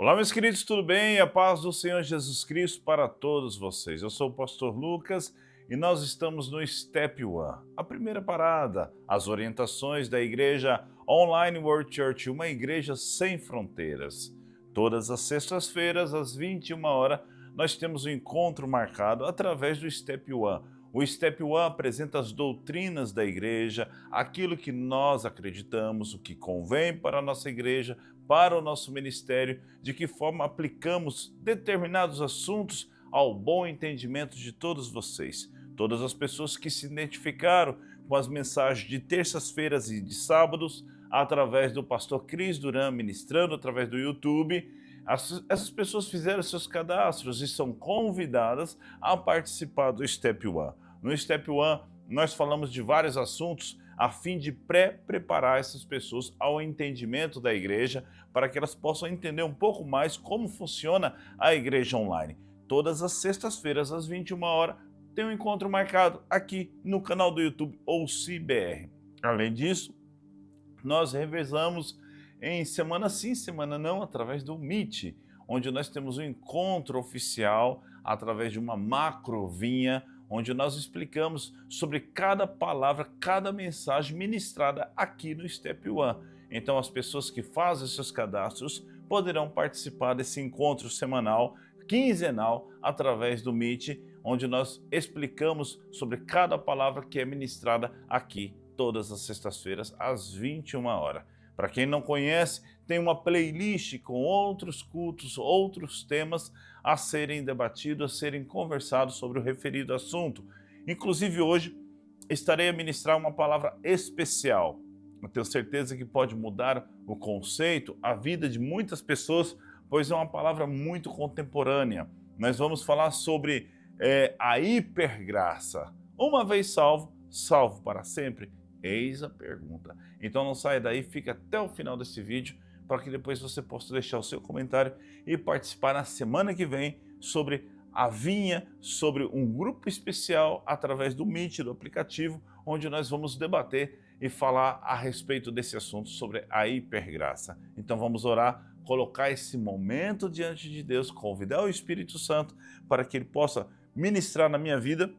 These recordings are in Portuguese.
Olá, meus queridos, tudo bem? A paz do Senhor Jesus Cristo para todos vocês. Eu sou o pastor Lucas e nós estamos no Step One, a primeira parada, as orientações da igreja Online World Church, uma igreja sem fronteiras. Todas as sextas-feiras, às 21 horas, nós temos um encontro marcado através do Step One. O Step One apresenta as doutrinas da igreja, aquilo que nós acreditamos, o que convém para a nossa igreja, para o nosso ministério, de que forma aplicamos determinados assuntos ao bom entendimento de todos vocês. Todas as pessoas que se identificaram com as mensagens de terças-feiras e de sábados, através do pastor Cris Duran ministrando através do YouTube, essas pessoas fizeram seus cadastros e são convidadas a participar do Step One. No Step One, nós falamos de vários assuntos a fim de preparar essas pessoas ao entendimento da igreja, para que elas possam entender um pouco mais como funciona a igreja online. Todas as sextas-feiras, às 21 horas, tem um encontro marcado aqui no canal do YouTube OCBR. Além disso, nós revezamos em semana sim, semana não, através do Meet, onde nós temos um encontro oficial através de uma macrovinha, onde nós explicamos sobre cada palavra, cada mensagem ministrada aqui no Step One. Então as pessoas que fazem seus cadastros poderão participar desse encontro semanal, quinzenal, através do Meet, onde nós explicamos sobre cada palavra que é ministrada aqui todas as sextas-feiras às 21 horas. Para quem não conhece, tem uma playlist com outros cultos, outros temas a serem debatidos, a serem conversados sobre o referido assunto. Inclusive hoje estarei a ministrar uma palavra especial. Eu tenho certeza que pode mudar o conceito, a vida de muitas pessoas, pois é uma palavra muito contemporânea. Nós vamos falar sobre a hipergraça. Uma vez salvo, salvo para sempre? Eis a pergunta. Então não saia daí, fica até o final desse vídeo para que depois você possa deixar o seu comentário e participar na semana que vem sobre a vinha, sobre um grupo especial através do Meet, do aplicativo, onde nós vamos debater e falar a respeito desse assunto sobre a hipergraça. Então vamos orar, colocar esse momento diante de Deus, convidar o Espírito Santo para que ele possa ministrar na minha vida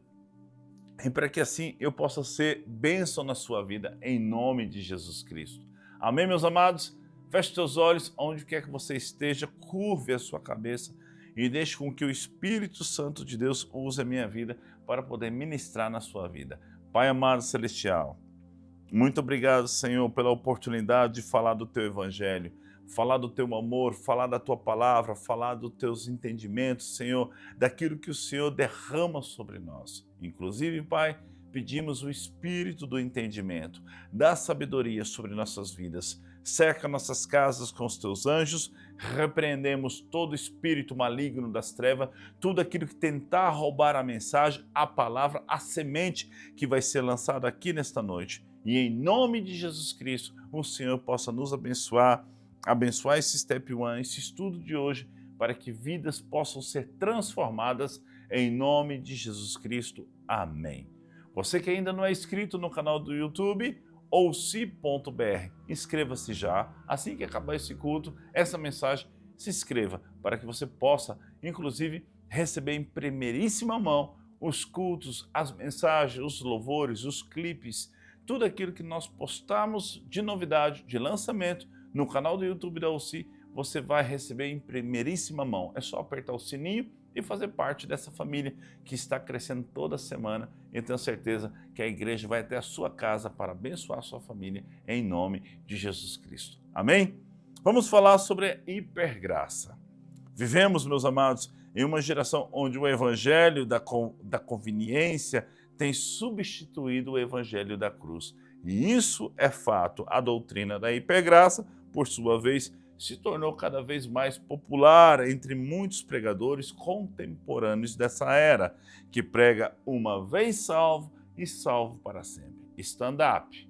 e para que assim eu possa ser bênção na sua vida, em nome de Jesus Cristo. Amém, meus amados? Feche seus olhos, onde quer que você esteja, curve a sua cabeça e deixe com que o Espírito Santo de Deus use a minha vida para poder ministrar na sua vida. Pai amado celestial, muito obrigado, Senhor, pela oportunidade de falar do Teu Evangelho, falar do Teu amor, falar da Tua palavra, falar dos Teus entendimentos, Senhor, daquilo que o Senhor derrama sobre nós. Inclusive, Pai, pedimos o Espírito do entendimento, da sabedoria sobre nossas vidas. Cerca nossas casas com os Teus anjos, repreendemos todo espírito maligno das trevas, tudo aquilo que tentar roubar a mensagem, a palavra, a semente que vai ser lançada aqui nesta noite. E em nome de Jesus Cristo, o Senhor possa nos abençoar, abençoar esse Step One, esse estudo de hoje, para que vidas possam ser transformadas em nome de Jesus Cristo. Amém. Você que ainda não é inscrito no canal do YouTube, ouci.br, inscreva-se já. Assim que acabar esse culto, essa mensagem, se inscreva para que você possa, inclusive, receber em primeiríssima mão os cultos, as mensagens, os louvores, os clipes, tudo aquilo que nós postamos de novidade, de lançamento no canal do YouTube da OC, você vai receber em primeiríssima mão. É só apertar o sininho e fazer parte dessa família que está crescendo toda semana. E tenho certeza que a igreja vai até a sua casa para abençoar a sua família em nome de Jesus Cristo. Amém? Vamos falar sobre a hipergraça. Vivemos, meus amados, em uma geração onde o evangelho da conveniência tem substituído o evangelho da cruz. E isso é fato. A doutrina da hipergraça, por sua vez, se tornou cada vez mais popular entre muitos pregadores contemporâneos dessa era, que prega uma vez salvo e salvo para sempre. Stand-up,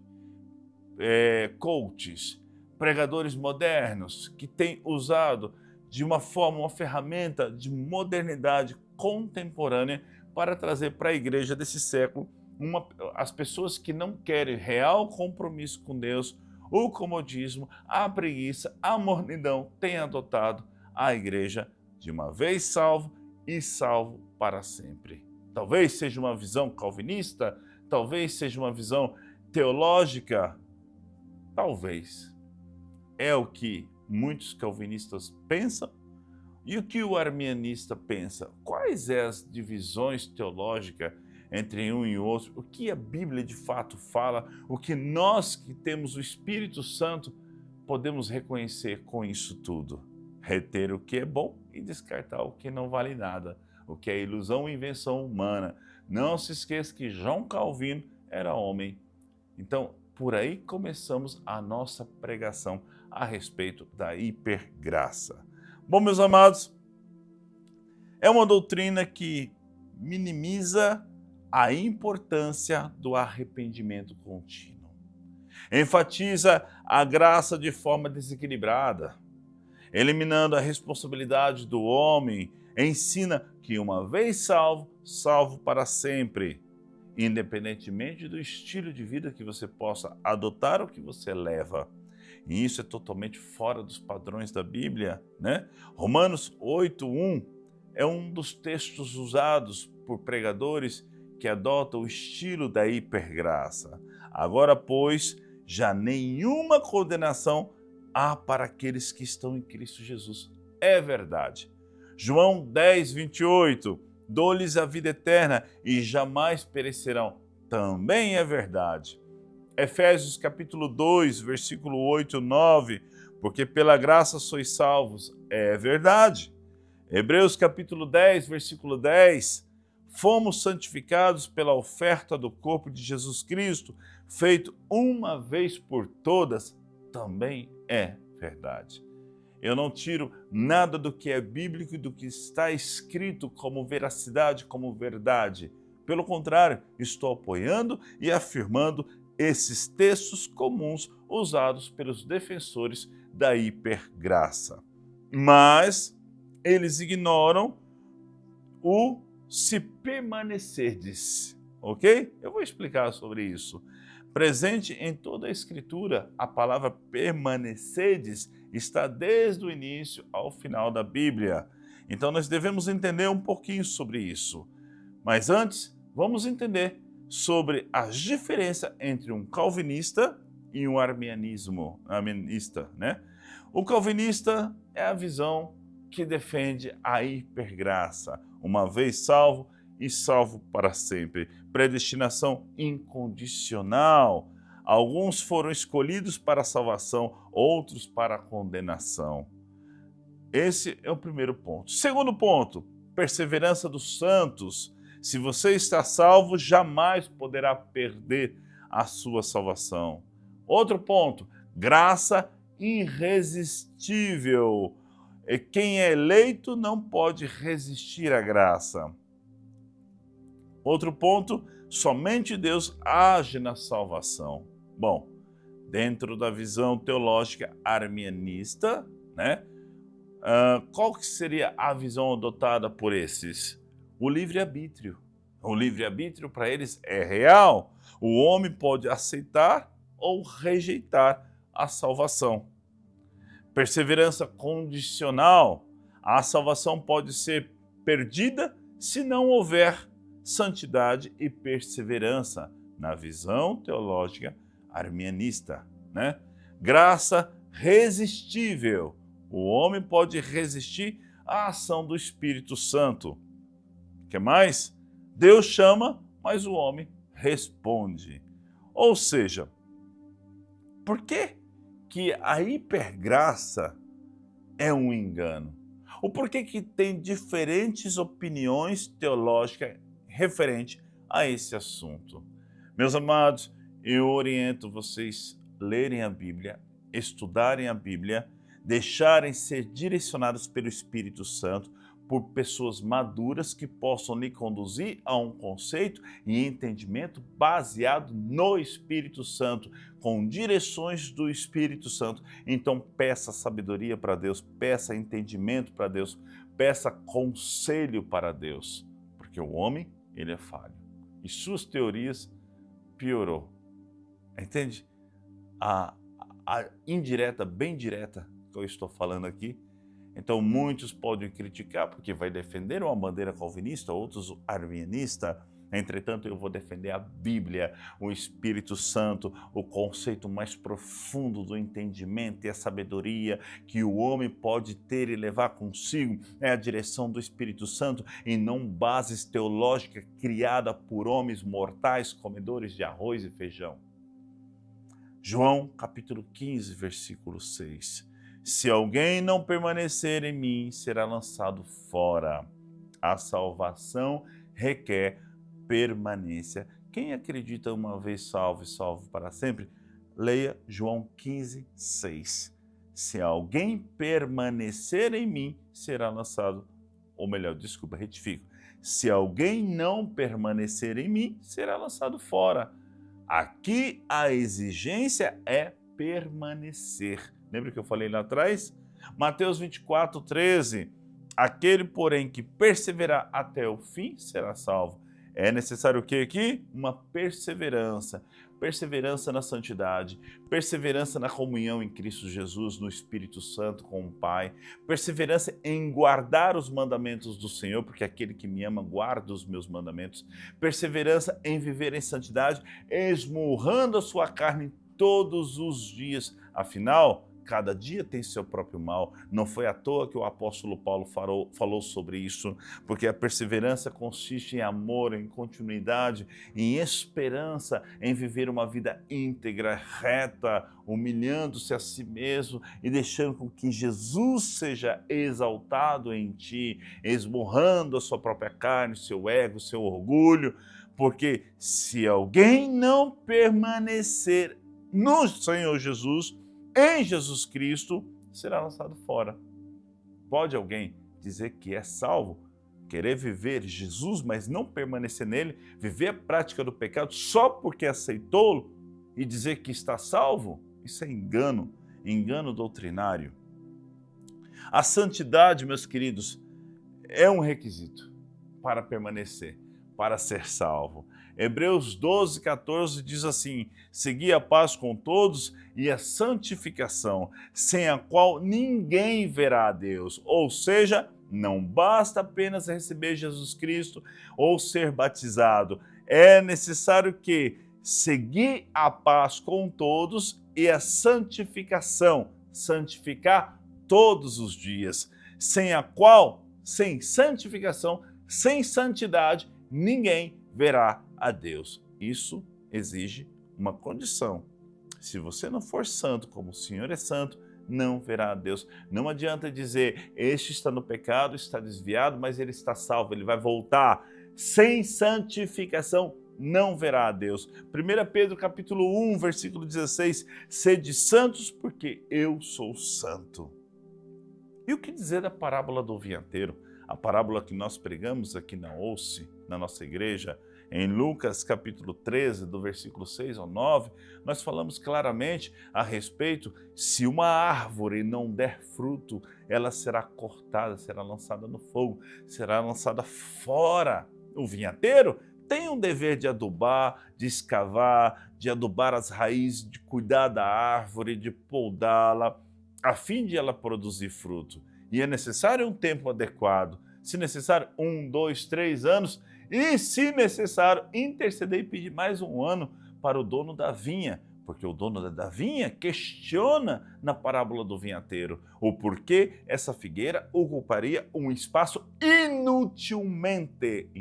coaches, pregadores modernos que têm usado de uma forma, uma ferramenta de modernidade contemporânea para trazer para a igreja desse século as pessoas que não querem real compromisso com Deus, o comodismo, a preguiça, a mornidão, têm adotado a igreja de uma vez salvo e salvo para sempre. Talvez seja uma visão calvinista, talvez seja uma visão teológica, talvez. É o que muitos calvinistas pensam. E o que o arminianista pensa? Quais são as divisões teológicas entre um e outro? O que a Bíblia de fato fala? O que nós que temos o Espírito Santo podemos reconhecer com isso tudo? Reter o que é bom e descartar o que não vale nada, o que é ilusão e invenção humana. Não se esqueça que João Calvino era homem. Então, por aí começamos a nossa pregação a respeito da hipergraça. Bom, meus amados, é uma doutrina que minimiza a importância do arrependimento contínuo. Enfatiza a graça de forma desequilibrada, eliminando a responsabilidade do homem, ensina que uma vez salvo, salvo para sempre, independentemente do estilo de vida que você possa adotar ou que você leva. E isso é totalmente fora dos padrões da Bíblia, né? Romanos 8:1 é um dos textos usados por pregadores que adotam o estilo da hipergraça. Agora, pois, já nenhuma condenação há para aqueles que estão em Cristo Jesus. É verdade. João 10:28, dou-lhes a vida eterna e jamais perecerão. Também é verdade. Efésios capítulo 2, versículo 8 e 9, porque pela graça sois salvos, é verdade. Hebreus capítulo 10, versículo 10, fomos santificados pela oferta do corpo de Jesus Cristo, feito uma vez por todas, também é verdade. Eu não tiro nada do que é bíblico e do que está escrito como veracidade, como verdade. Pelo contrário, estou apoiando e afirmando esses textos comuns usados pelos defensores da hipergraça. Mas eles ignoram o se permanecerdes, ok? Eu vou explicar sobre isso. Presente em toda a Escritura, a palavra permanecerdes está desde o início ao final da Bíblia. Então nós devemos entender um pouquinho sobre isso. Mas antes, vamos entender sobre a diferença entre um calvinista e um arminianista, né? O calvinista é a visão que defende a hipergraça, uma vez salvo e salvo para sempre, predestinação incondicional. Alguns foram escolhidos para a salvação, outros para a condenação. Esse é o primeiro ponto. Segundo ponto, perseverança dos santos. Se você está salvo, jamais poderá perder a sua salvação. Outro ponto, graça irresistível. Quem é eleito não pode resistir à graça. Outro ponto, somente Deus age na salvação. Bom, dentro da visão teológica arminianista, né? Qual que seria a visão adotada por esses? O livre-arbítrio. O livre-arbítrio para eles é real. O homem pode aceitar ou rejeitar a salvação. Perseverança condicional. A salvação pode ser perdida se não houver santidade e perseverança na visão teológica arminianista, né? Graça resistível. O homem pode resistir à ação do Espírito Santo. O que mais? Deus chama, mas o homem responde. Ou seja, por que a hipergraça é um engano? O porquê que tem diferentes opiniões teológicas referente a esse assunto? Meus amados, eu oriento vocês a lerem a Bíblia, estudarem a Bíblia, deixarem ser direcionados pelo Espírito Santo, por pessoas maduras que possam lhe conduzir a um conceito e entendimento baseado no Espírito Santo, com direções do Espírito Santo. Então peça sabedoria para Deus, peça entendimento para Deus, peça conselho para Deus, porque o homem, ele é falho e suas teorias piorou. Entende? A indireta, bem direta que eu estou falando aqui, Então muitos podem criticar porque vai defender uma bandeira calvinista, outros arminiana. Entretanto, eu vou defender a Bíblia, o Espírito Santo, o conceito mais profundo do entendimento e a sabedoria que o homem pode ter e levar consigo é a direção do Espírito Santo e não bases teológicas criadas por homens mortais, comedores de arroz e feijão. João, capítulo 15, versículo 6. Se alguém não permanecer em mim, será lançado fora. A salvação requer permanência. Quem acredita uma vez salvo e salvo para sempre, leia João 15, 6. Se alguém permanecer em mim, será lançado, ou melhor, desculpa, retifico. Se alguém não permanecer em mim, será lançado fora. Aqui a exigência é permanecer. Lembra que eu falei lá atrás? Mateus 24, 13. Aquele, porém, que perseverar até o fim, será salvo. É necessário o que aqui? Uma perseverança. Perseverança na santidade, perseverança na comunhão em Cristo Jesus, no Espírito Santo com o Pai, perseverança em guardar os mandamentos do Senhor, porque aquele que me ama guarda os meus mandamentos, perseverança em viver em santidade, esmurrando a sua carne todos os dias. Afinal, cada dia tem seu próprio mal. Não foi à toa que o apóstolo Paulo falou sobre isso, porque a perseverança consiste em amor, em continuidade, em esperança, em viver uma vida íntegra, reta, humilhando-se a si mesmo e deixando com que Jesus seja exaltado em ti, esmurrando a sua própria carne, seu ego, seu orgulho, porque se alguém não permanecer no Senhor Jesus, em Jesus Cristo, será lançado fora. Pode alguém dizer que é salvo, querer viver Jesus, mas não permanecer nele, viver a prática do pecado só porque aceitou-lo e dizer que está salvo? Isso é engano, engano doutrinário. A santidade, meus queridos, é um requisito para permanecer, para ser salvo. Hebreus 12, 14 diz assim: segui a paz com todos e a santificação, sem a qual ninguém verá a Deus. Ou seja, não basta apenas receber Jesus Cristo ou ser batizado. É necessário que seguir a paz com todos e a santificação, santificar todos os dias, sem a qual, sem santificação, sem santidade, ninguém verá a Deus. Isso exige uma condição. Se você não for santo como o Senhor é santo, não verá a Deus. Não adianta dizer, este está no pecado, está desviado, mas ele está salvo, ele vai voltar. Sem santificação, não verá a Deus. 1 Pedro capítulo 1, versículo 16, sede santos porque eu sou santo. E o que dizer da parábola do vinhateiro? A parábola que nós pregamos aqui na OUCE, na nossa igreja, em Lucas capítulo 13, do versículo 6 ao 9, nós falamos claramente a respeito, se uma árvore não der fruto, ela será cortada, será lançada no fogo, será lançada fora. O vinhateiro tem um dever de adubar, de escavar, de adubar as raízes, de cuidar da árvore, de podá-la, a fim de ela produzir fruto. E é necessário um tempo adequado, se necessário 1, 2, 3 anos, e se necessário interceder e pedir mais um ano para o dono da vinha, porque o dono da vinha questiona na parábola do vinhateiro o porquê essa figueira ocuparia um espaço inutilmente,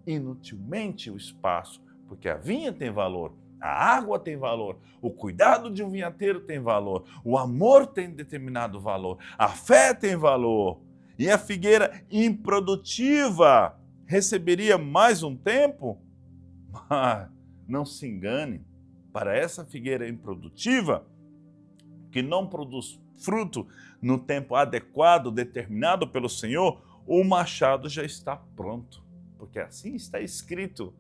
inutilmente o espaço, porque a vinha tem valor. A água tem valor, o cuidado de um vinhateiro tem valor, o amor tem determinado valor, a fé tem valor. E a figueira improdutiva receberia mais um tempo? Mas não se engane, para essa figueira improdutiva, que não produz fruto no tempo adequado, determinado pelo Senhor, o machado já está pronto, porque assim está escrito.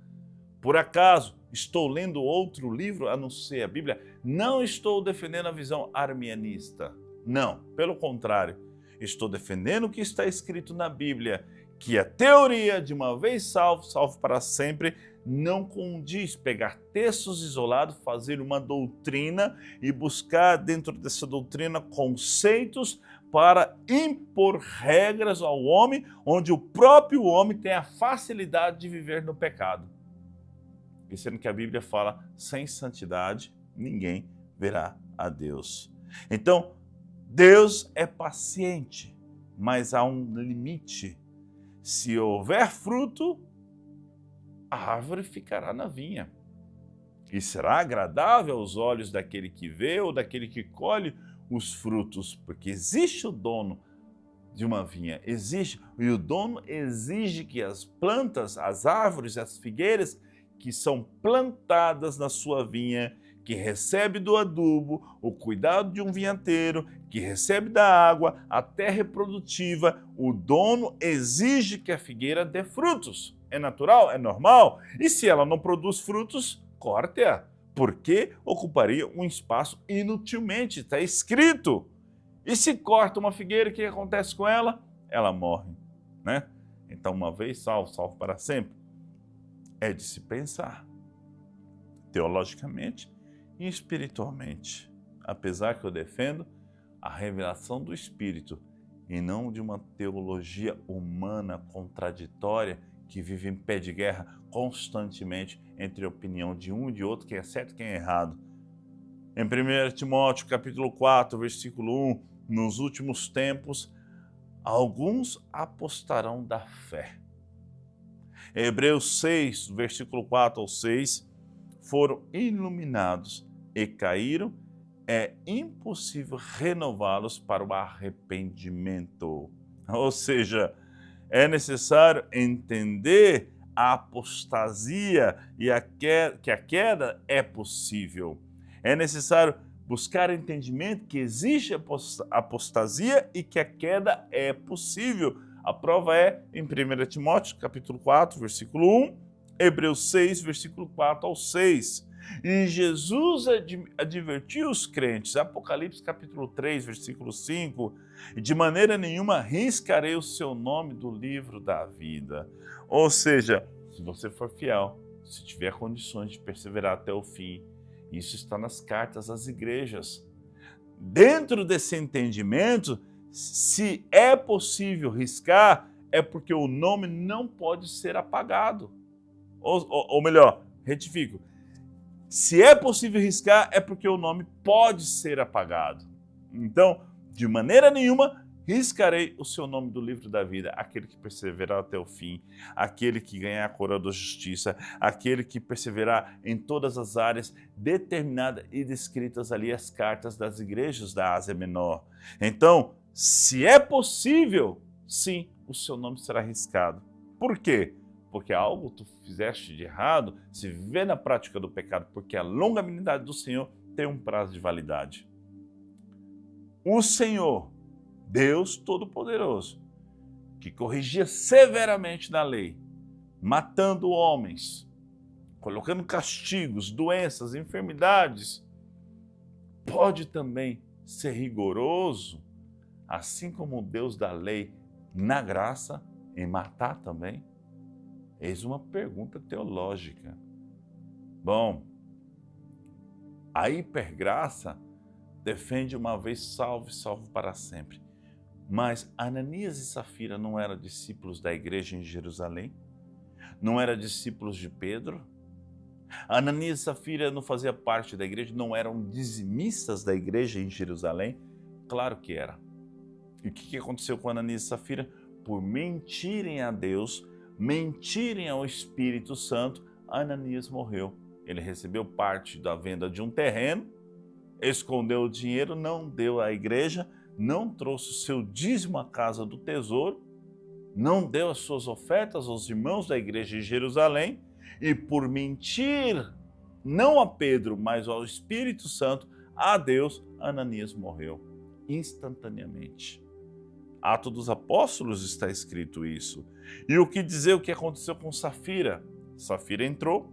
Por acaso, estou lendo outro livro a não ser a Bíblia? Não estou defendendo a visão arminianista. Não, pelo contrário. Estou defendendo o que está escrito na Bíblia, que a teoria de uma vez salvo, salvo para sempre, não condiz pegar textos isolados, fazer uma doutrina e buscar dentro dessa doutrina conceitos para impor regras ao homem, onde o próprio homem tem a facilidade de viver no pecado. E sendo que a Bíblia fala, sem santidade ninguém verá a Deus. Então, Deus é paciente, mas há um limite. Se houver fruto, a árvore ficará na vinha. E será agradável aos olhos daquele que vê ou daquele que colhe os frutos, porque existe o dono de uma vinha, existe, e o dono exige que as plantas, as árvores, as figueiras que são plantadas na sua vinha, que recebe do adubo, o cuidado de um vinhateiro, que recebe da água, a terra produtiva, o dono exige que a figueira dê frutos. É natural? É normal? E se ela não produz frutos, corte-a, porque ocuparia um espaço inutilmente, está escrito. E se corta uma figueira, o que acontece com ela? Ela morre, né? Então, uma vez salvo, salvo para sempre. É de se pensar, teologicamente e espiritualmente. Apesar que eu defendo a revelação do Espírito e não de uma teologia humana contraditória que vive em pé de guerra constantemente entre a opinião de um e de outro, quem é certo e quem é errado. Em 1 Timóteo capítulo 4, versículo 1, nos últimos tempos, alguns apostarão da fé. Em Hebreus 6, versículo 4 ao 6, foram iluminados e caíram, é impossível renová-los para o arrependimento. Ou seja, é necessário entender a apostasia e que a queda é possível. É necessário buscar entendimento que existe apostasia e que a queda é possível. A prova é em 1 Timóteo, capítulo 4, versículo 1, Hebreus 6, versículo 4 ao 6. E Jesus advertiu os crentes, Apocalipse capítulo 3, versículo 5, de maneira nenhuma riscarei o seu nome do livro da vida. Ou seja, se você for fiel, se tiver condições de perseverar até o fim, isso está nas cartas às igrejas. Dentro desse entendimento, se é possível riscar, é porque o nome não pode ser apagado. Ou melhor, retifico. Se é possível riscar, é porque o nome pode ser apagado. Então, de maneira nenhuma, riscarei o seu nome do livro da vida, aquele que perseverar até o fim, aquele que ganhar a coroa da justiça, aquele que perseverar em todas as áreas determinadas e descritas ali as cartas das igrejas da Ásia Menor. Então, se é possível, sim, o seu nome será riscado. Por quê? Porque algo tu fizeste de errado, se vê na prática do pecado, porque a longanimidade do Senhor tem um prazo de validade. O Senhor, Deus Todo-Poderoso, que corrigia severamente na lei, matando homens, colocando castigos, doenças, enfermidades, pode também ser rigoroso, assim como o Deus da lei, na graça, em matar também? Eis uma pergunta teológica. Bom, a hipergraça defende uma vez salvo e salvo para sempre. Mas Ananias e Safira não eram discípulos da igreja em Jerusalém? Não eram discípulos de Pedro? Ananias e Safira não faziam parte da igreja, não eram dizimistas da igreja em Jerusalém? Claro que era. E o que aconteceu com Ananias e Safira? Por mentirem a Deus, mentirem ao Espírito Santo, Ananias morreu. Ele recebeu parte da venda de um terreno, escondeu o dinheiro, não deu à igreja, não trouxe o seu dízimo à casa do tesouro, não deu as suas ofertas aos irmãos da igreja em Jerusalém, e por mentir, não a Pedro, mas ao Espírito Santo, a Deus, Ananias morreu instantaneamente. Atos dos Apóstolos está escrito isso. E o que dizer o que aconteceu com Safira? Safira entrou,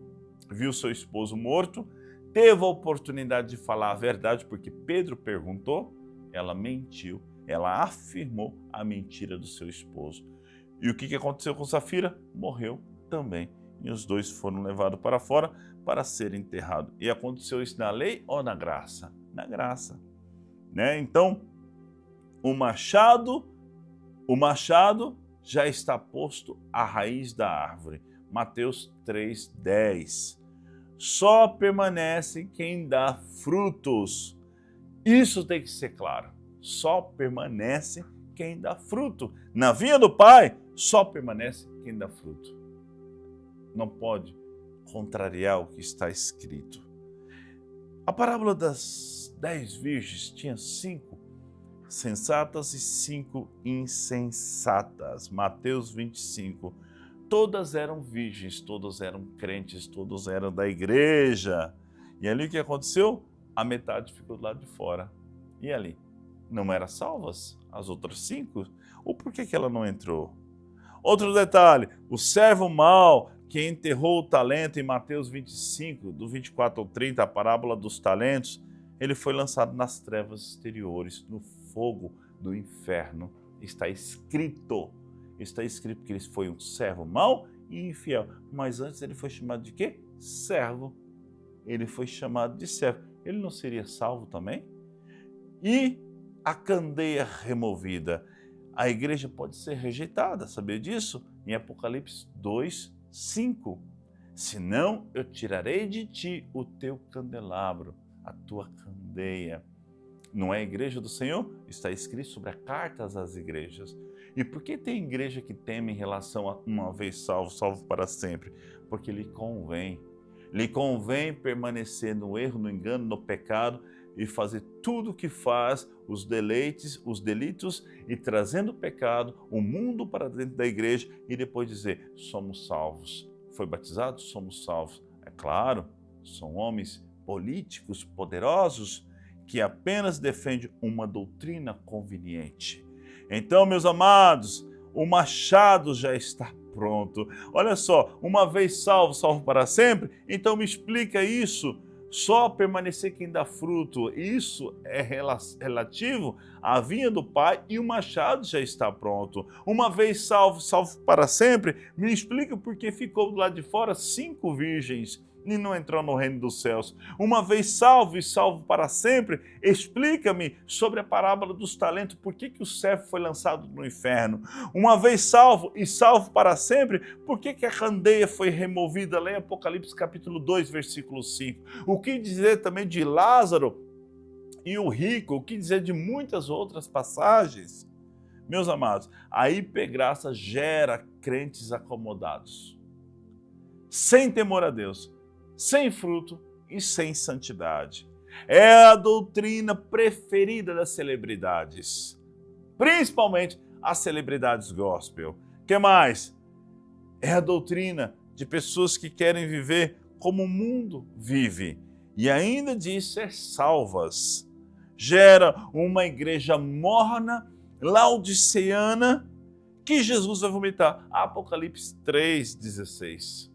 viu seu esposo morto, teve a oportunidade de falar a verdade, porque Pedro perguntou, ela mentiu, ela afirmou a mentira do seu esposo. E o que aconteceu com Safira? Morreu também. E os dois foram levados para fora para serem enterrados. E aconteceu isso na lei ou na graça? Na graça. Né? Então, o machado já está posto à raiz da árvore. Mateus 3:10. Só permanece quem dá frutos. Isso tem que ser claro. Só permanece quem dá fruto. Na vinha do Pai, só permanece quem dá fruto. Não pode contrariar o que está escrito. A parábola das 10 virgens tinha 5 sensatas e 5 insensatas. Mateus 25. Todas eram virgens, todas eram crentes, todos eram da igreja. E ali o que aconteceu? A metade ficou do lado de fora. E ali? Não eram salvas? As outras 5? Ou por que ela não entrou? Outro detalhe, o servo mau que enterrou o talento em Mateus 25, do 24 ao 30, a parábola dos talentos, ele foi lançado nas trevas exteriores, no fogo do inferno. Está escrito que ele foi um servo mau e infiel. Mas antes ele foi chamado de quê? Servo. Ele foi chamado de servo. Ele não seria salvo também? E a candeia removida. A igreja pode ser rejeitada, sabia disso? Em Apocalipse 2:5. Senão eu tirarei de ti o teu candelabro, a tua candeia. Não é a igreja do Senhor? Está escrito sobre a cartas às igrejas. E por que tem igreja que teme em relação a uma vez salvo, salvo para sempre? Porque lhe convém. Lhe convém permanecer no erro, no engano, no pecado e fazer tudo o que faz, os delitos e trazendo o pecado, o mundo para dentro da igreja e depois dizer, somos salvos. Foi batizado? Somos salvos. É claro, são homens políticos poderosos que apenas defendem uma doutrina conveniente. Então, meus amados, o machado já está pronto. Olha só, uma vez salvo, salvo para sempre? Então me explica isso. Só permanecer quem dá fruto, isso é relativo à vinha do Pai e o machado já está pronto. Uma vez salvo, salvo para sempre, me explica por que ficou do lado de fora 5 virgens e não entrou no reino dos céus. Uma vez salvo e salvo para sempre, explica-me sobre a parábola dos talentos, por que o servo foi lançado no inferno. Uma vez salvo e salvo para sempre, por que a candeia foi removida? Leia Apocalipse capítulo 2, versículo 5. O que dizer também de Lázaro e o rico? O que dizer de muitas outras passagens? Meus amados, a hipergraça gera crentes acomodados, sem temor a Deus, sem fruto e sem santidade. É a doutrina preferida das celebridades, principalmente as celebridades gospel. O que mais? É a doutrina de pessoas que querem viver como o mundo vive e ainda diz ser salvas. Gera uma igreja morna, laodiceana, que Jesus vai vomitar. Apocalipse 3:16.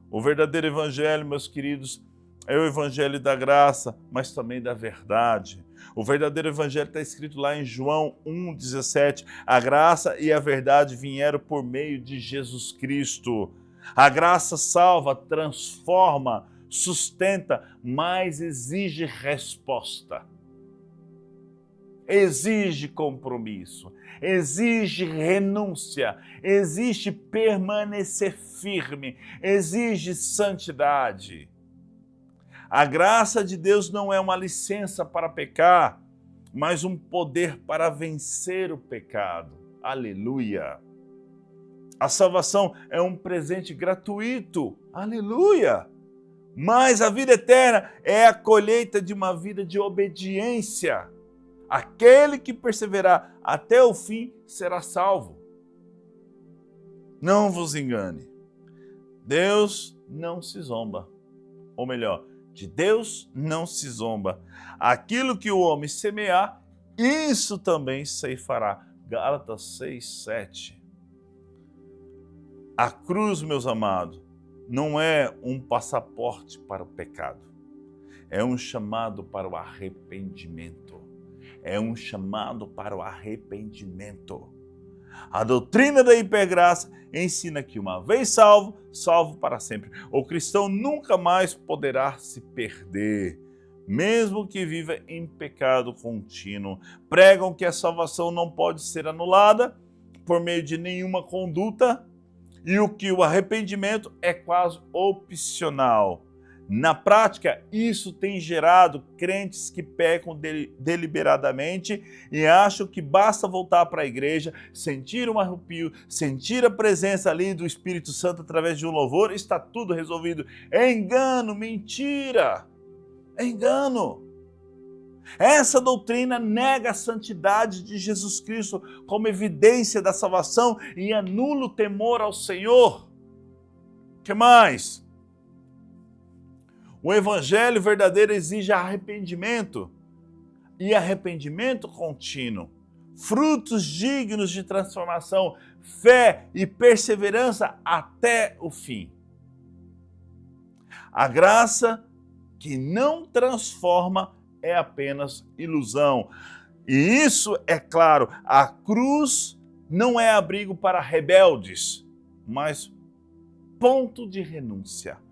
O verdadeiro evangelho, meus queridos, é o evangelho da graça, mas também da verdade. O verdadeiro evangelho está escrito lá em João 1:17. A graça e a verdade vieram por meio de Jesus Cristo. A graça salva, transforma, sustenta, mas exige resposta. Exige compromisso, exige renúncia, exige permanecer firme, exige santidade. A graça de Deus não é uma licença para pecar, mas um poder para vencer o pecado. Aleluia! A salvação é um presente gratuito. Aleluia! Mas a vida eterna é a colheita de uma vida de obediência. Aquele que perseverar até o fim será salvo. Não vos engane. Deus não se zomba. Ou melhor, de Deus não se zomba. Aquilo que o homem semear, isso também ceifará. Gálatas 6:7. A cruz, meus amados, não é um passaporte para o pecado. É um chamado para o arrependimento. É um chamado para o arrependimento. A doutrina da hipergraça ensina que uma vez salvo, salvo para sempre. O cristão nunca mais poderá se perder, mesmo que viva em pecado contínuo. Pregam que a salvação não pode ser anulada por meio de nenhuma conduta e o arrependimento é quase opcional. Na prática, isso tem gerado crentes que pecam deliberadamente e acham que basta voltar para a igreja, sentir um arrepio, sentir a presença ali do Espírito Santo através de um louvor, está tudo resolvido. É engano, mentira! É engano! Essa doutrina nega a santidade de Jesus Cristo como evidência da salvação e anula o temor ao Senhor. O que mais? O evangelho verdadeiro exige arrependimento e arrependimento contínuo, frutos dignos de transformação, fé e perseverança até o fim. A graça que não transforma é apenas ilusão. E isso, é claro, a cruz não é abrigo para rebeldes, mas ponto de renúncia.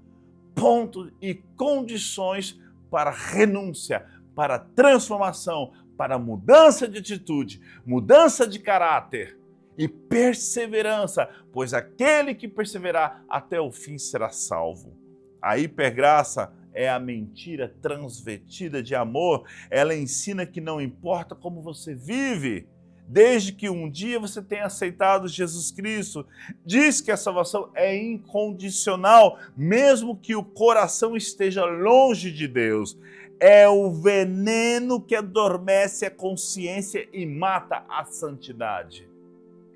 Ponto e condições para renúncia, para transformação, para mudança de atitude, mudança de caráter e perseverança, pois aquele que perseverar até o fim será salvo. A hipergraça é a mentira transvestida de amor. Ela ensina que não importa como você vive, desde que um dia você tenha aceitado Jesus Cristo, diz que a salvação é incondicional, mesmo que o coração esteja longe de Deus. É o veneno que adormece a consciência e mata a santidade.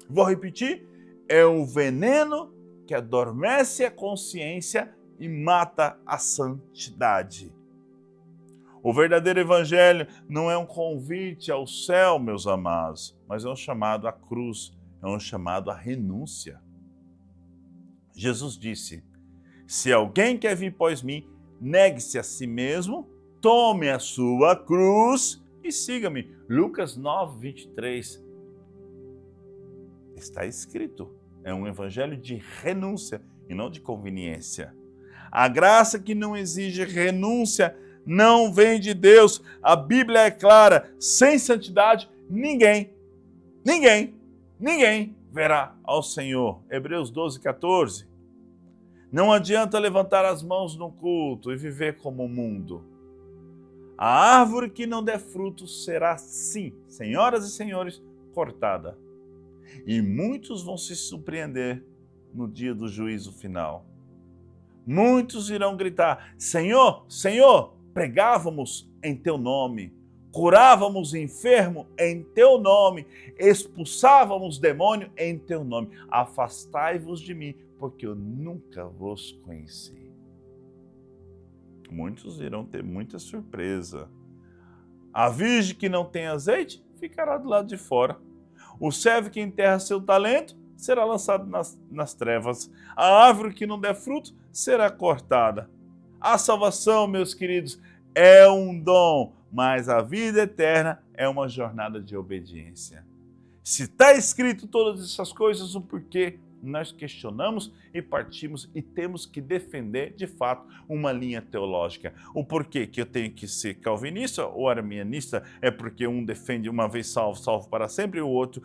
Vou repetir? É o veneno que adormece a consciência e mata a santidade. O verdadeiro evangelho não é um convite ao céu, meus amados, mas é um chamado à cruz, é um chamado à renúncia. Jesus disse: se alguém quer vir após mim, negue-se a si mesmo, tome a sua cruz e siga-me. Lucas 9, 23. Está escrito, é um evangelho de renúncia e não de conveniência. A graça que não exige renúncia não vem de Deus. A Bíblia é clara, sem santidade ninguém verá ao Senhor. Hebreus 12, 14. Não adianta levantar as mãos no culto e viver como o mundo. A árvore que não der fruto será, sim, senhoras e senhores, cortada. E muitos vão se surpreender no dia do juízo final. Muitos irão gritar: Senhor, Senhor, pregávamos em teu nome, curávamos enfermo em teu nome, expulsávamos demônio em teu nome. Afastai-vos de mim, porque eu nunca vos conheci. Muitos irão ter muita surpresa. A virgem que não tem azeite ficará do lado de fora. O servo que enterra seu talento será lançado nas trevas. A árvore que não der fruto será cortada. A salvação, meus queridos, é um dom, mas a vida eterna é uma jornada de obediência. Se está escrito todas essas coisas, o porquê nós questionamos e partimos e temos que defender, de fato, uma linha teológica. O porquê que eu tenho que ser calvinista ou arminianista é porque um defende uma vez salvo, salvo para sempre, e o outro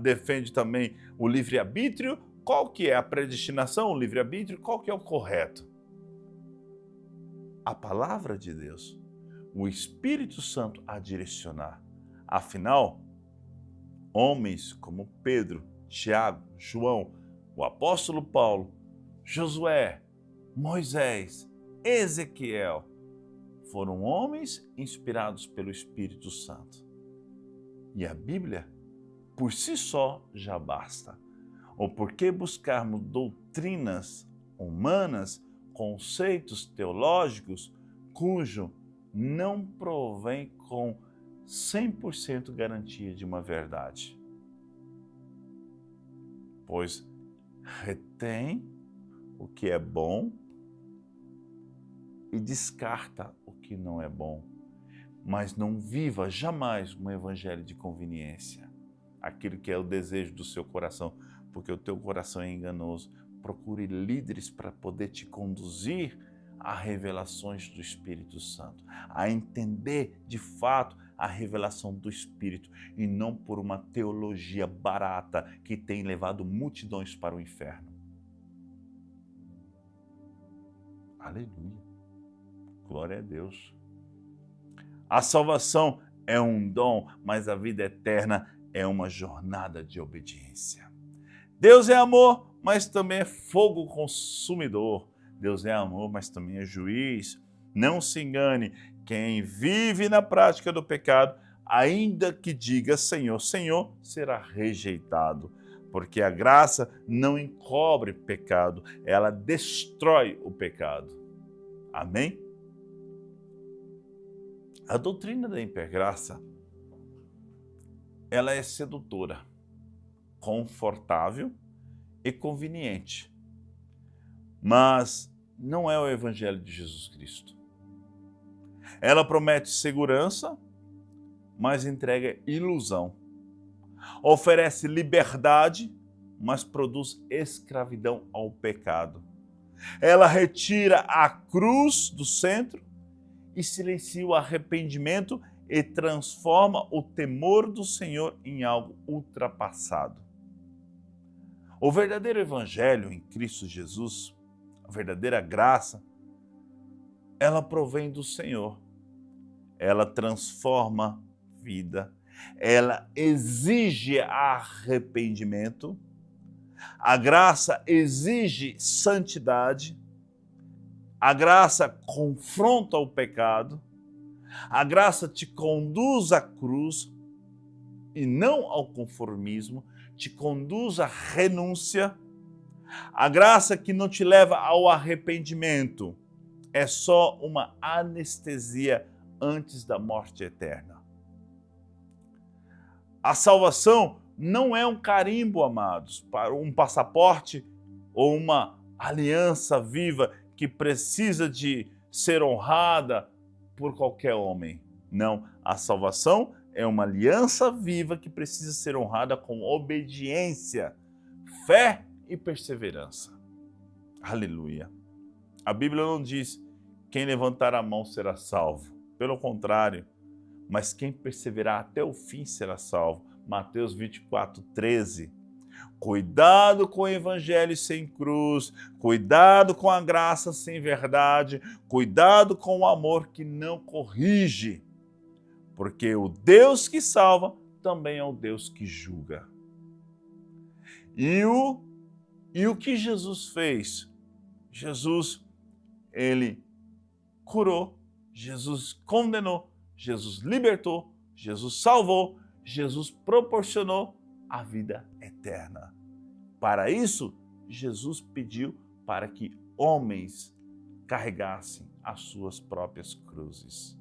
defende também o livre-arbítrio. Qual que é a predestinação, o livre-arbítrio? Qual que é o correto? A palavra de Deus, o Espírito Santo a direcionar. Afinal, homens como Pedro, Tiago, João, o apóstolo Paulo, Josué, Moisés, Ezequiel, foram homens inspirados pelo Espírito Santo. E a Bíblia, por si só, já basta. O porquê buscarmos doutrinas humanas, conceitos teológicos, cujo não provém com 100% garantia de uma verdade. Pois retém o que é bom e descarta o que não é bom, mas não viva jamais um evangelho de conveniência. aquilo que é o desejo do seu coração, porque o teu coração é enganoso. Procure líderes para poder te conduzir a revelações do Espírito Santo, a entender de fato a revelação do Espírito e não por uma teologia barata que tem levado multidões para o inferno. Aleluia. Glória a Deus. A salvação é um dom, mas a vida eterna é uma jornada de obediência. Deus é amor, mas também é fogo consumidor. Deus é amor, mas também é juiz. Não se engane, quem vive na prática do pecado, ainda que diga Senhor, Senhor, será rejeitado. Porque a graça não encobre pecado, ela destrói o pecado. Amém? A doutrina da hipergraça, ela é sedutora, confortável e conveniente, mas não é o Evangelho de Jesus Cristo. Ela promete segurança, mas entrega ilusão. Oferece liberdade, mas produz escravidão ao pecado. Ela retira a cruz do centro e silencia o arrependimento e transforma o temor do Senhor em algo ultrapassado. O verdadeiro evangelho em Cristo Jesus, a verdadeira graça, ela provém do Senhor. Ela transforma vida, ela exige arrependimento, a graça exige santidade, a graça confronta o pecado, a graça te conduz à cruz e não ao conformismo, te conduz à renúncia. A graça que não te leva ao arrependimento é só uma anestesia antes da morte eterna. A salvação não é um carimbo, amados, para um passaporte ou uma aliança viva que precisa de ser honrada por qualquer homem. Não, a salvação é uma aliança viva que precisa ser honrada com obediência, fé e perseverança. Aleluia. A Bíblia não diz quem levantar a mão será salvo. Pelo contrário, mas quem perseverar até o fim será salvo. Mateus 24:13. Cuidado com o evangelho sem cruz, cuidado com a graça sem verdade, cuidado com o amor que não corrige, porque o Deus que salva também é o Deus que julga. E o que Jesus fez? Jesus, ele curou, Jesus condenou, Jesus libertou, Jesus salvou, Jesus proporcionou a vida eterna. Para isso, Jesus pediu para que homens carregassem as suas próprias cruzes.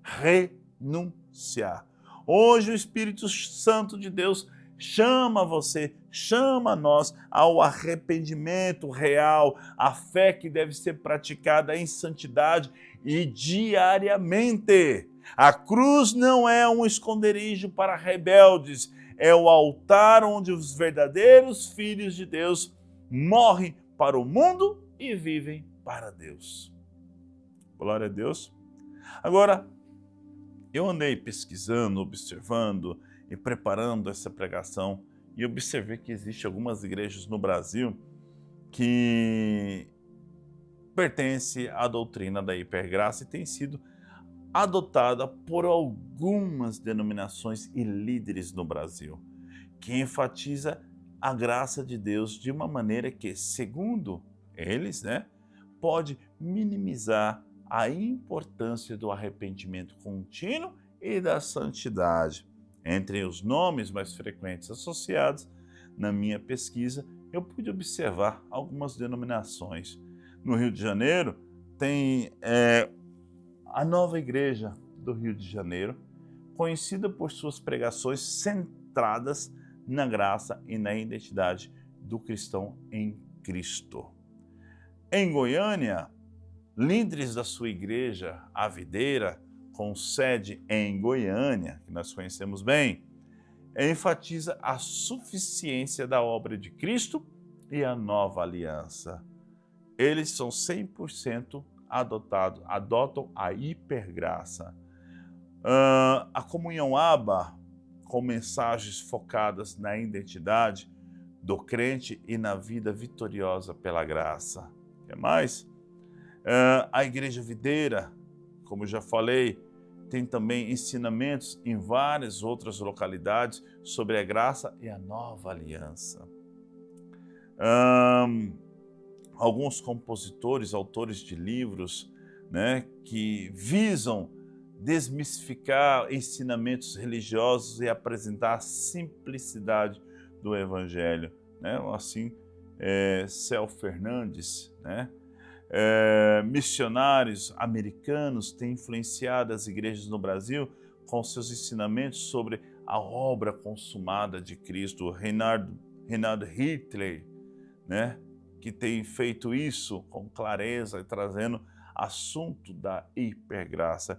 Renunciar. Hoje o Espírito Santo de Deus chama você, chama nós ao arrependimento real, à fé que deve ser praticada em santidade e diariamente. A cruz não é um esconderijo para rebeldes, é o altar onde os verdadeiros filhos de Deus morrem para o mundo e vivem para Deus. Glória a Deus. Agora, eu andei pesquisando, observando e preparando essa pregação e observei que existem algumas igrejas no Brasil que pertencem à doutrina da hipergraça e tem sido adotada por algumas denominações e líderes no Brasil, que enfatiza a graça de Deus de uma maneira que, segundo eles, pode minimizar a importância do arrependimento contínuo e da santidade. Entre os nomes mais frequentes associados, na minha pesquisa, eu pude observar algumas denominações. No Rio de Janeiro, tem a Nova Igreja do Rio de Janeiro, conhecida por suas pregações centradas na graça e na identidade do cristão em Cristo. Em Goiânia, líderes da sua igreja, a Videira, com sede em Goiânia, que nós conhecemos bem, enfatiza a suficiência da obra de Cristo e a nova aliança. Eles são 100% adotam a hipergraça. A comunhão Abba, com mensagens focadas na identidade do crente e na vida vitoriosa pela graça. O que mais? A Igreja Videira, como já falei, tem também ensinamentos em várias outras localidades sobre a graça e a nova aliança. Alguns compositores, autores de livros, né, que visam desmistificar ensinamentos religiosos e apresentar a simplicidade do Evangelho, né? Assim, Céu Fernandes, né? Missionários americanos têm influenciado as igrejas no Brasil com seus ensinamentos sobre a obra consumada de Cristo. Reinhard Hitler, né? Que tem feito isso com clareza e trazendo assunto da hipergraça.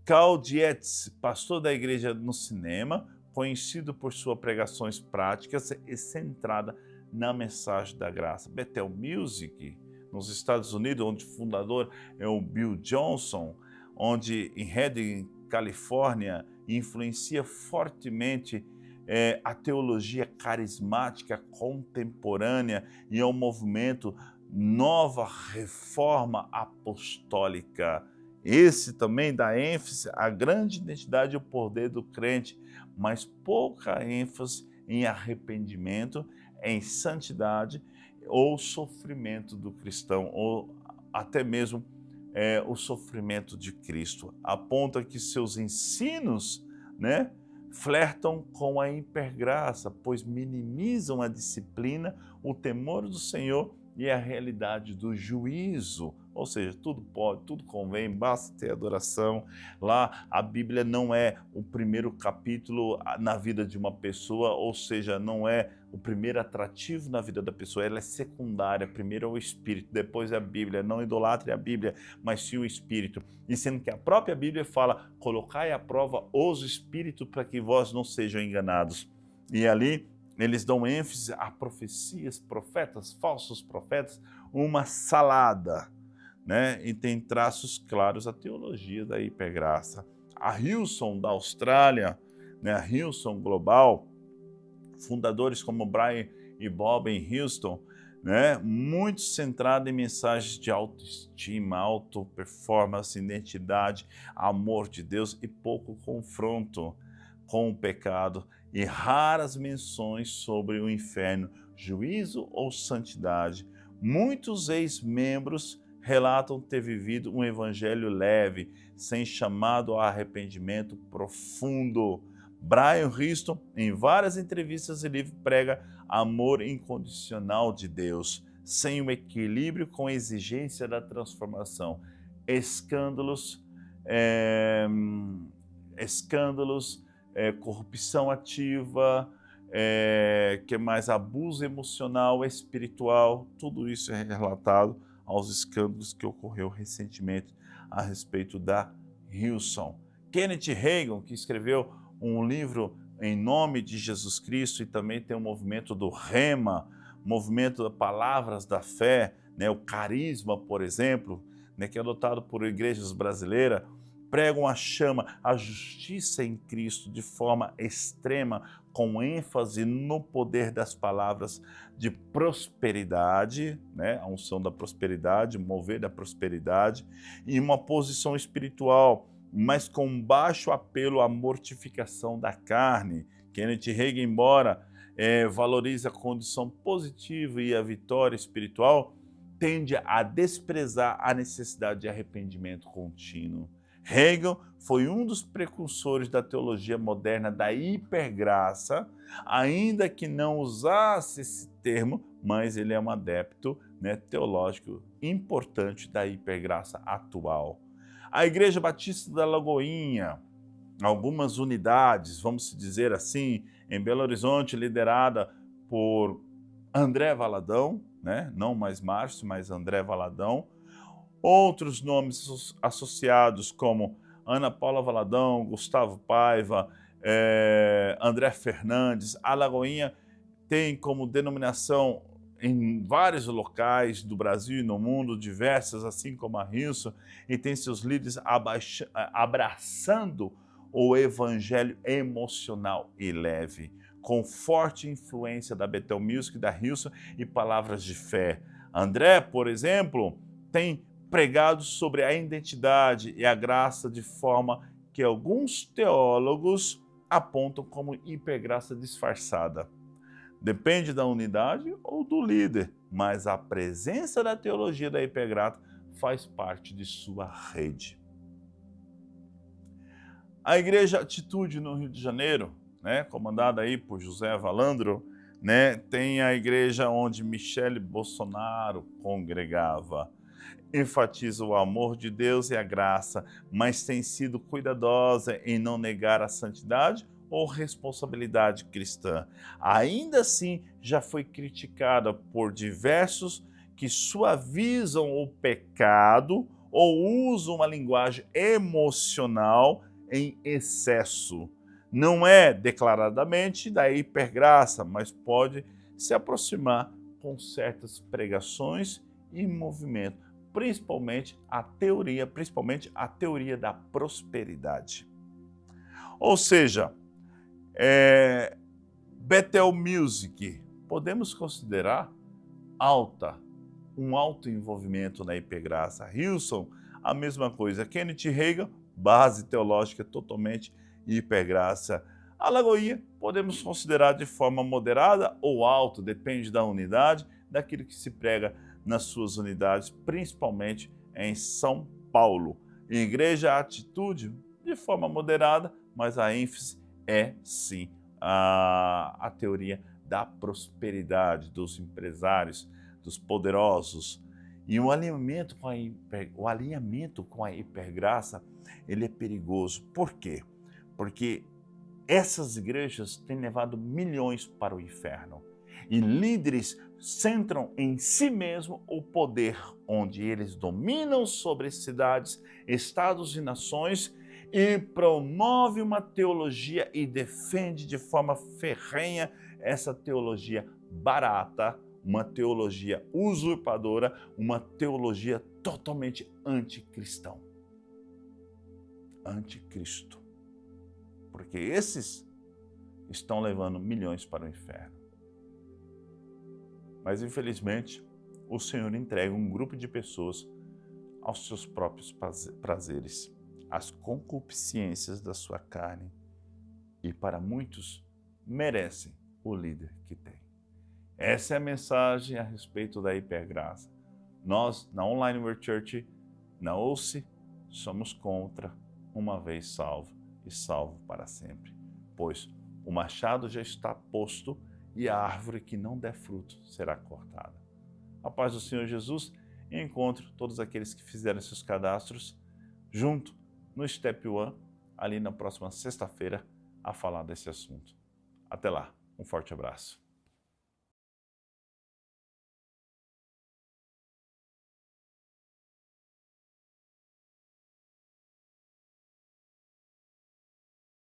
Karl Dietz, pastor da igreja no cinema, conhecido por suas pregações práticas e centrada na mensagem da graça. Bethel Music, nos Estados Unidos, onde o fundador é o Bill Johnson, onde em Redding, Califórnia, influencia fortemente a teologia carismática contemporânea e ao movimento Nova Reforma Apostólica. Esse também dá ênfase à grande identidade e o poder do crente, mas pouca ênfase em arrependimento, em santidade ou sofrimento do cristão, ou até mesmo o sofrimento de Cristo. Aponta que seus ensinos, né, flertam com a hipergraça, pois minimizam a disciplina, o temor do Senhor e a realidade do juízo. Ou seja, tudo pode, tudo convém, basta ter adoração. Lá a Bíblia não é o primeiro capítulo na vida de uma pessoa, ou seja, não é o primeiro atrativo na vida da pessoa, ela é secundária. Primeiro é o Espírito, depois é a Bíblia. Não idolatre a Bíblia, mas sim o Espírito. E sendo que a própria Bíblia fala, colocai à prova os Espíritos para que vós não sejam enganados. E ali eles dão ênfase a profecias, profetas, falsos profetas, uma salada, né? E tem traços claros a teologia da hipergraça. A Hillsong da Austrália, né? A Hillsong Global, fundadores como Brian e Bob em Houston, né? Muito centrado em mensagens de autoestima, auto-performance, identidade, amor de Deus e pouco confronto com o pecado e raras menções sobre o inferno, juízo ou santidade. Muitos ex-membros relatam ter vivido um evangelho leve, sem chamado ao arrependimento profundo. Brian Houston, em várias entrevistas e livros, prega amor incondicional de Deus, sem o equilíbrio com a exigência da transformação. Escândalos, corrupção ativa, que mais abuso emocional, espiritual, tudo isso é relatado aos escândalos que ocorreu recentemente a respeito da Hillsong. Kenneth Hagin, que escreveu um livro em nome de Jesus Cristo, e também tem o movimento do Rema, movimento das palavras da fé, né, o carisma, por exemplo, né, que é adotado por igrejas brasileiras, pregam a chama, a justiça em Cristo de forma extrema, com ênfase no poder das palavras de prosperidade, né? A unção da prosperidade, mover da prosperidade, e uma posição espiritual, mas com baixo apelo à mortificação da carne. Kenneth Hagin, embora valorize a condição positiva e a vitória espiritual, tende a desprezar a necessidade de arrependimento contínuo. Hegel foi um dos precursores da teologia moderna da hipergraça, ainda que não usasse esse termo, mas ele é um adepto, né, teológico importante da hipergraça atual. A Igreja Batista da Lagoinha, algumas unidades, vamos dizer assim, em Belo Horizonte, liderada por André Valadão, né, não mais Márcio, mas André Valadão. Outros nomes associados como Ana Paula Valadão, Gustavo Paiva, André Fernandes. A Lagoinha tem como denominação em vários locais do Brasil e no mundo, diversas, assim como a Hillsong, e tem seus líderes abraçando o evangelho emocional e leve, com forte influência da Bethel Music, da Hillsong e palavras de fé. André, por exemplo, tem pregado sobre a identidade e a graça de forma que alguns teólogos apontam como hipergraça disfarçada. Depende da unidade ou do líder, mas a presença da teologia da hipergraça faz parte de sua rede. A Igreja Atitude no Rio de Janeiro, comandada aí por José Valandro, tem a igreja onde Michele Bolsonaro congregava. Enfatiza o amor de Deus e a graça, mas tem sido cuidadosa em não negar a santidade ou responsabilidade cristã. Ainda assim, já foi criticada por diversos que suavizam o pecado ou usam uma linguagem emocional em excesso. Não é declaradamente da hipergraça, mas pode se aproximar com certas pregações e movimento, principalmente a teoria da prosperidade. Ou seja, Bethel Music, podemos considerar um alto envolvimento na hipergraça. Hillsong, a mesma coisa. Kenneth Hagin, base teológica totalmente hipergraça. A Lagoinha, podemos considerar de forma moderada ou alta, depende da unidade, daquilo que se prega nas suas unidades, principalmente em São Paulo. Igreja Atitude, de forma moderada, mas a ênfase é sim a teoria da prosperidade, dos empresários, dos poderosos. E o alinhamento com a hipergraça, ele é perigoso. Por quê? Porque essas igrejas têm levado milhões para o inferno. E líderes centram em si mesmo o poder, onde eles dominam sobre cidades, estados e nações, e promove uma teologia e defende de forma ferrenha essa teologia barata, uma teologia usurpadora, uma teologia totalmente anticristão. Anticristo. Porque esses estão levando milhões para o inferno. Mas, infelizmente, o Senhor entrega um grupo de pessoas aos seus próprios prazeres, às concupiscências da sua carne, e para muitos merecem o líder que tem. Essa é a mensagem a respeito da hipergraça. Nós, na Online World Church, na OUCE, somos contra uma vez salvo e salvo para sempre, pois o machado já está posto e a árvore que não der fruto será cortada. A paz do Senhor Jesus, e encontro todos aqueles que fizeram seus cadastros junto no Step One, ali na próxima sexta-feira, a falar desse assunto. Até lá, um forte abraço.